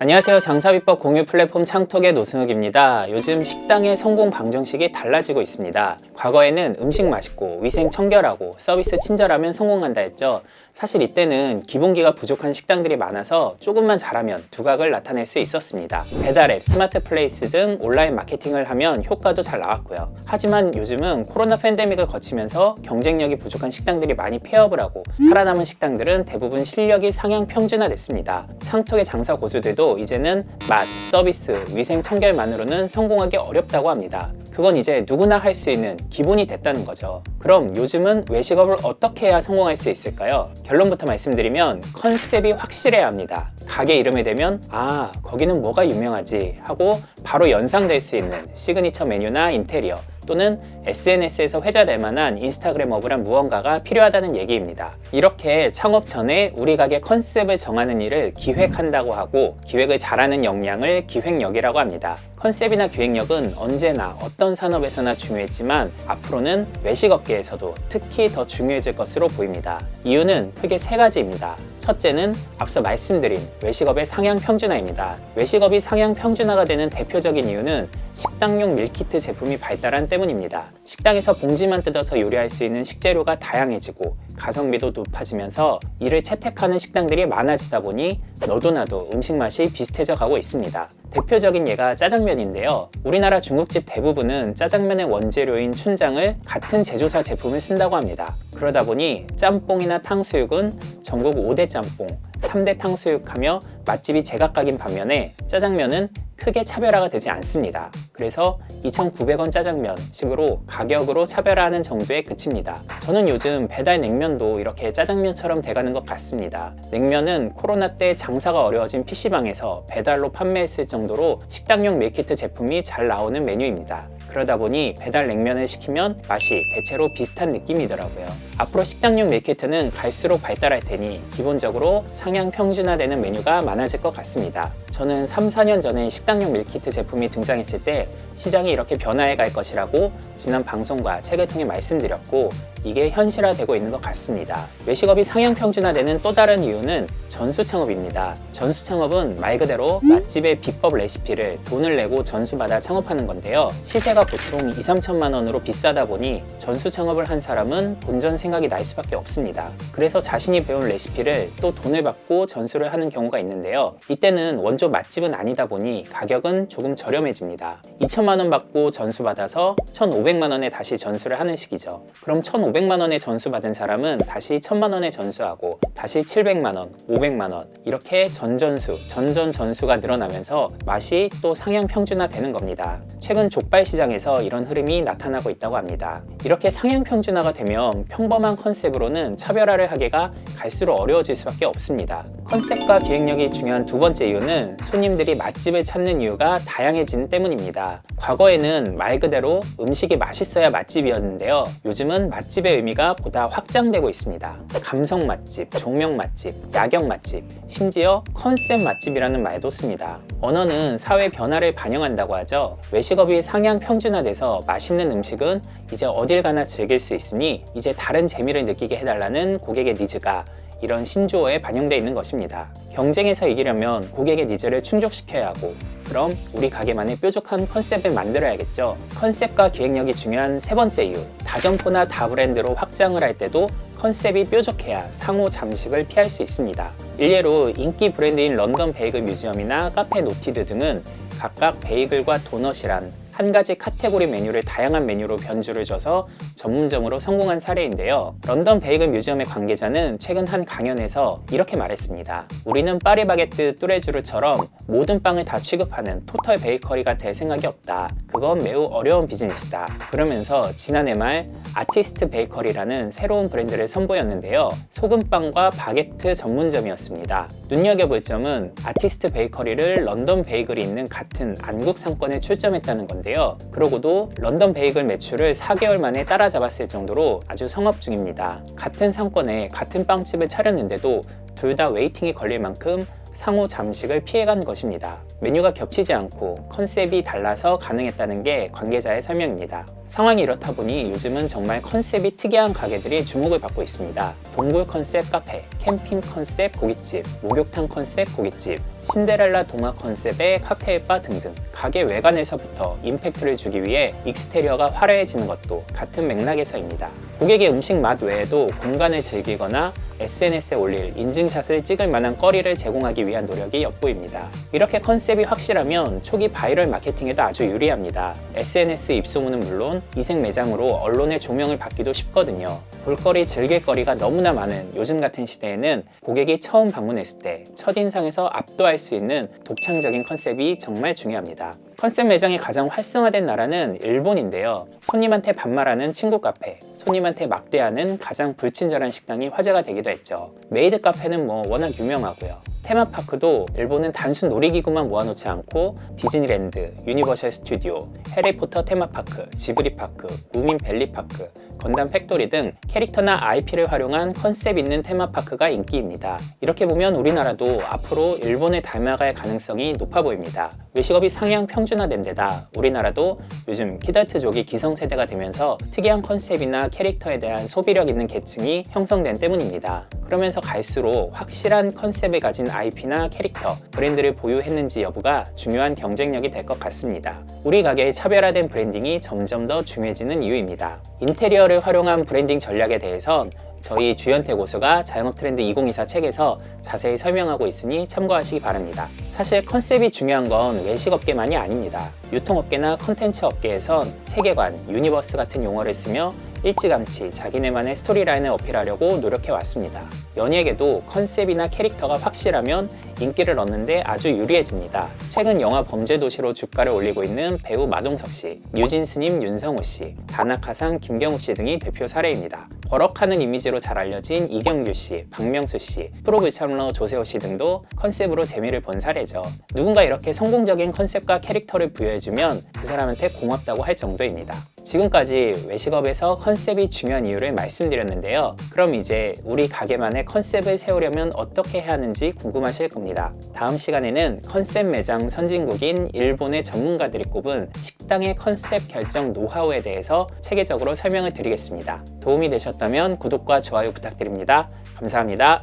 안녕하세요. 장사비법 공유 플랫폼 창톡의 노승욱입니다. 요즘 식당의 성공 방정식이 달라지고 있습니다. 과거에는 음식 맛있고 위생 청결하고 서비스 친절하면 성공한다 했죠. 사실 이때는 기본기가 부족한 식당들이 많아서 조금만 잘하면 두각을 나타낼 수 있었습니다. 배달앱, 스마트 플레이스 등 온라인 마케팅을 하면 효과도 잘 나왔고요. 하지만 요즘은 코로나 팬데믹을 거치면서 경쟁력이 부족한 식당들이 많이 폐업을 하고 살아남은 식당들은 대부분 실력이 상향 평준화됐습니다. 창톡의 장사 고수들도 이제는 맛, 서비스, 위생 청결만으로는 성공하기 어렵다고 합니다. 그건 이제 누구나 할 수 있는 기본이 됐다는 거죠. 그럼 요즘은 외식업을 어떻게 해야 성공할 수 있을까요? 결론부터 말씀드리면 컨셉이 확실해야 합니다. 가게 이름이 되면 아, 거기는 뭐가 유명하지 하고 바로 연상될 수 있는 시그니처 메뉴나 인테리어 또는 SNS에서 회자될 만한 인스타그램어블한 무언가가 필요하다는 얘기입니다. 이렇게 창업 전에 우리 가게 컨셉을 정하는 일을 기획한다고 하고 기획을 잘하는 역량을 기획력이라고 합니다. 컨셉이나 기획력은 언제나 어떤 산업에서나 중요했지만 앞으로는 외식업계에서도 특히 더 중요해질 것으로 보입니다. 이유는 크게 세 가지입니다. 첫째는 앞서 말씀드린 외식업의 상향 평준화입니다. 외식업이 상향 평준화가 되는 대표적인 이유는 식당용 밀키트 제품이 발달한 때문입니다. 식당에서 봉지만 뜯어서 요리할 수 있는 식재료가 다양해지고 가성비도 높아지면서 이를 채택하는 식당들이 많아지다 보니 너도 나도 음식 맛이 비슷해져 가고 있습니다. 대표적인 예가 짜장면인데요. 우리나라 중국집 대부분은 짜장면의 원재료인 춘장을 같은 제조사 제품을 쓴다고 합니다. 그러다 보니 짬뽕이나 탕수육은 전국 5대 짬뽕, 3대 탕수육하며 맛집이 제각각인 반면에 짜장면은 크게 차별화가 되지 않습니다. 그래서 2,900원 짜장면 식으로 가격으로 차별화하는 정도에 그칩니다. 저는 요즘 배달 냉면도 이렇게 짜장면처럼 돼가는 것 같습니다. 냉면은 코로나 때 장사가 어려워진 PC방에서 배달로 판매했을 정도로 식당용 밀키트 제품이 잘 나오는 메뉴입니다. 그러다 보니 배달 냉면을 시키면 맛이 대체로 비슷한 느낌이더라고요. 앞으로 식당용 밀키트는 갈수록 발달할 테니 기본적으로 상향 평준화되는 메뉴가 많아질 것 같습니다. 저는 3, 4년 전에 식당용 밀키트 제품이 등장했을 때 시장이 이렇게 변화해 갈 것이라고 지난 방송과 책을 통해 말씀드렸고 이게 현실화되고 있는 것 같습니다. 외식업이 상향 평준화되는 또 다른 이유는 전수창업입니다. 전수창업은 말 그대로 맛집의 비법 레시피를 돈을 내고 전수받아 창업하는 건데요. 시세가 보통 2, 3천만 원으로 비싸다 보니 전수창업을 한 사람은 본전 생각이 날 수밖에 없습니다. 그래서 자신이 배운 레시피를 또 돈을 받고 전수를 하는 경우가 있는데요. 이때는 원조 맛집은 아니다 보니 가격은 조금 저렴해집니다. 2천만 원 받고 전수받아서 1,500만 원에 다시 전수를 하는 식이죠. 그럼 1,500만 원에 전수받은 사람은 다시 1,000만 원에 전수하고 다시 700만 원, 500만 원 이렇게 전전수, 전전전수가 늘어나면서 맛이 또 상향 평준화 되는 겁니다. 최근 족발 시장에서 이런 흐름이 나타나고 있다고 합니다. 이렇게 상향 평준화가 되면 평범한 컨셉으로는 차별화를 하기가 갈수록 어려워질 수밖에 없습니다. 컨셉과 기획력이 중요한 두 번째 이유는 손님들이 맛집을 찾는 이유가 다양해지는 때문입니다. 과거에는 말 그대로 음식이 맛있어야 맛집이었는데요. 요즘은 맛집의 의미가 보다 확장되고 있습니다. 감성 맛집, 조명 맛집, 야경 맛집, 심지어 컨셉 맛집이라는 말도 씁니다. 언어는 사회 변화를 반영한다고 하죠. 외식업이 상향 평준화돼서 맛있는 음식은 이제 어딜 가나 즐길 수 있으니 이제 다른 재미를 느끼게 해달라는 고객의 니즈가 이런 신조어에 반영되어 있는 것입니다. 경쟁에서 이기려면 고객의 니즈를 충족시켜야 하고 그럼 우리 가게만의 뾰족한 컨셉을 만들어야겠죠. 컨셉과 기획력이 중요한 세 번째 이유, 다점포나 다브랜드로 확장을 할 때도 컨셉이 뾰족해야 상호 잠식을 피할 수 있습니다. 일례로 인기 브랜드인 런던 베이글 뮤지엄이나 카페 노티드 등은 각각 베이글과 도넛이란 한 가지 카테고리 메뉴를 다양한 메뉴로 변주를 줘서 전문점으로 성공한 사례인데요. 런던 베이글 뮤지엄의 관계자는 최근 한 강연에서 이렇게 말했습니다. 우리는 파리바게뜨 뚜레쥬르처럼 모든 빵을 다 취급하는 토탈 베이커리가 될 생각이 없다. 그건 매우 어려운 비즈니스다. 그러면서 지난해 말 아티스트 베이커리라는 새로운 브랜드를 선보였는데요. 소금빵과 바게트 전문점이었습니다. 눈여겨볼 점은 아티스트 베이커리를 런던 베이글이 있는 같은 안국 상권에 출점했다는 건데요. 그러고도 런던 베이글 매출을 4개월 만에 따라잡았을 정도로 아주 성업 중입니다. 같은 상권에 같은 빵집을 차렸는데도 둘 다 웨이팅이 걸릴 만큼 상호 잠식을 피해간 것입니다. 메뉴가 겹치지 않고 컨셉이 달라서 가능했다는 게 관계자의 설명입니다. 상황이 이렇다 보니 요즘은 정말 컨셉이 특이한 가게들이 주목을 받고 있습니다. 동굴 컨셉 카페, 캠핑 컨셉 고깃집, 목욕탕 컨셉 고깃집, 신데렐라 동화 컨셉의 칵테일바 등등. 가게 외관에서부터 임팩트를 주기 위해 익스테리어가 화려해지는 것도 같은 맥락에서입니다. 고객의 음식 맛 외에도 공간을 즐기거나 SNS에 올릴 인증샷을 찍을 만한 거리를 제공하기 위한 노력이 엿보입니다. 이렇게 컨셉이 확실하면 초기 바이럴 마케팅에도 아주 유리합니다. SNS 입소문은 물론 이색 매장으로 언론의 조명을 받기도 쉽거든요. 볼거리, 즐길거리가 너무나 많은 요즘 같은 시대에는 고객이 처음 방문했을 때 첫인상에서 압도할 수 있는 독창적인 컨셉이 정말 중요합니다. 컨셉 매장이 가장 활성화된 나라는 일본인데요. 손님한테 반말하는 친구 카페, 손님한테 막대하는 가장 불친절한 식당이 화제가 되기도 했죠. 메이드 카페는 워낙 유명하고요. 테마파크도 일본은 단순 놀이기구만 모아놓지 않고 디즈니랜드, 유니버셜 스튜디오, 해리포터 테마파크, 지브리파크, 무민밸리파크, 건담 팩토리 등 캐릭터나 IP를 활용한 컨셉 있는 테마파크가 인기입니다. 이렇게 보면 우리나라도 앞으로 일본을 닮아갈 가능성이 높아 보입니다. 외식업이 상향 평준화된 데다 우리나라도 요즘 키덜트족이 기성세대가 되면서 특이한 컨셉이나 캐릭터에 대한 소비력 있는 계층이 형성된 때문입니다. 그러면서 갈수록 확실한 컨셉을 가진 IP나 캐릭터, 브랜드를 보유했는지 여부가 중요한 경쟁력이 될 것 같습니다. 우리 가게의 차별화된 브랜딩이 점점 더 중요해지는 이유입니다. 인테리어를 활용한 브랜딩 전략에 대해선 저희 주연태 고수가 자영업 트렌드 2024 책에서 자세히 설명하고 있으니 참고하시기 바랍니다. 사실 컨셉이 중요한 건 외식업계만이 아닙니다. 유통업계나 컨텐츠 업계에선 세계관, 유니버스 같은 용어를 쓰며 일찌감치 자기네만의 스토리라인을 어필하려고 노력해왔습니다. 연예계도 컨셉이나 캐릭터가 확실하면 인기를 얻는데 아주 유리해집니다. 최근 영화 범죄도시로 주가를 올리고 있는 배우 마동석 씨, 뉴진스님 윤성호 씨, 다나카상 김경욱 씨 등이 대표 사례입니다. 버럭하는 이미지로 잘 알려진 이경규 씨, 박명수 씨, 프로불참러 조세호 씨 등도 컨셉으로 재미를 본 사례죠. 누군가 이렇게 성공적인 컨셉과 캐릭터를 부여해주면 그 사람한테 고맙다고 할 정도입니다. 지금까지 외식업에서 컨셉이 중요한 이유를 말씀드렸는데요. 그럼 이제 우리 가게만의 컨셉을 세우려면 어떻게 해야 하는지 궁금하실 겁니다. 다음 시간에는 컨셉 매장 선진국인 일본의 전문가들이 꼽은 식당의 컨셉 결정 노하우에 대해서 체계적으로 설명을 드리겠습니다. 도움이 되셨다면 구독과 좋아요 부탁드립니다. 감사합니다.